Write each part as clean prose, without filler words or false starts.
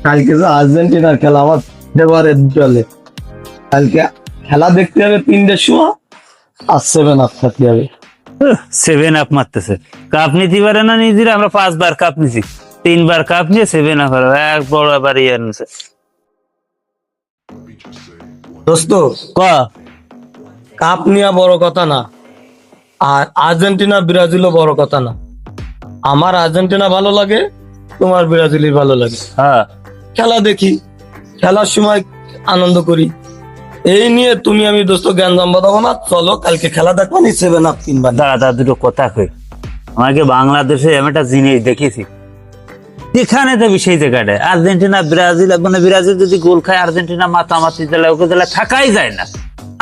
কালকে যে আর্জেন্টিনার খেলা আমার ফেভারিট চলে। কালকে খেলা দেখতে হবে 3টার সময়, আর 7 আপ থাকতে হবে। 7 আপ মারতেছে, কাপ নিতে পারে না নিজেরা। আমরা 5 বার কাপ নিছি, 3 বার কাপ নিয়ে 7 আপ এক বড় আবার ইয়ে নিছে। দোস্ত, ক কাপ নিয়ে বড় কথা না, আর আর্জেন্টিনা ব্রাজিলও বড় কথা না। আমার আর্জেন্টিনা ভালো লাগে, তোমার ব্রাজিলই ভালো লাগে। হ্যাঁ, খেলা দেখি, খেলার সময় আনন্দ করি, এই নিয়ে তুমি আমি দোস্ত জ্ঞান জম্বাদাবো না। চলো কালকে খেলা দেখবো, 7 আপ 3বার। দাদা দুটো কথা কই। আমাকে বাংলাদেশে আমি একটা জিনিস দেখেছি, এখানে তো বিষয় জায়গাটা আর্জেন্টিনা ব্রাজিল, মানে ব্রাজিল যদি গোল খায় আর্জেন্টিনা মাতামাতি দিলে ওকে দিলে থাকাই যায় না।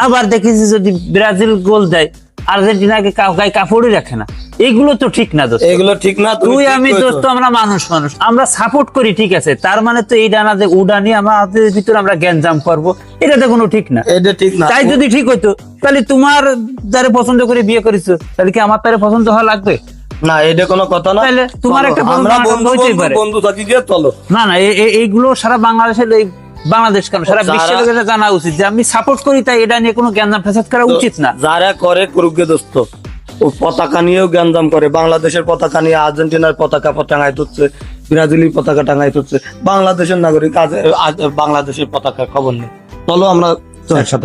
আবার দেখেছি যদি ব্রাজিল গোল দেয় আর্জেন্টিনাকে গায়ে কাপড়ই রাখে না। এগুলো তো ঠিক না দোস্ত, এগুলো ঠিক না। তুমি তুই ঠিক আমি করেছো। দোস্ত আমরা মানুষ আমরা সাপোর্ট করি, ঠিক আছে। তার মানে তো এই ডানা যে উডানি আমাদের ভিতরে আমরা গ্যাঞ্জাম করবো, এটা তো কোনো ঠিক না। এটা ঠিক না। তাই যদি ঠিক হইতো তাহলে তোমার যারা পছন্দ করে বিয়ে করেছো, তাহলে কি আমার তারে পছন্দ হওয়া লাগবে? না, এটা কোনো কথা না। তাহলে তোমার চলো, একটা আমরা পছন্দ হইতেই পারে। বন্ধু থাকি গিয়ে চলো। না না, এইগুলো সারা বাংলাদেশের, এই বাংলাদেশ কেন সারা বিশ্বের লোকেরা জানা উচিত যে আমি সাপোর্ট করি, তাই এটা নিয়ে কোনো জ্ঞান ফেসাদ করা উচিত না। যারা করে করুক গে দোস্ত। ও পতাকা নিয়েও জ্ঞানজাম করে, বাংলাদেশের পতাকা নিয়ে আর্জেন্টিনার পতাকা টাঙাই তুলছে, ব্রাজিলের পতাকা টাঙাই তুলছে। বাংলাদেশের নাগরিক আজ বাংলাদেশের পতাকা খবর নেই। চলো আমরা একসাথে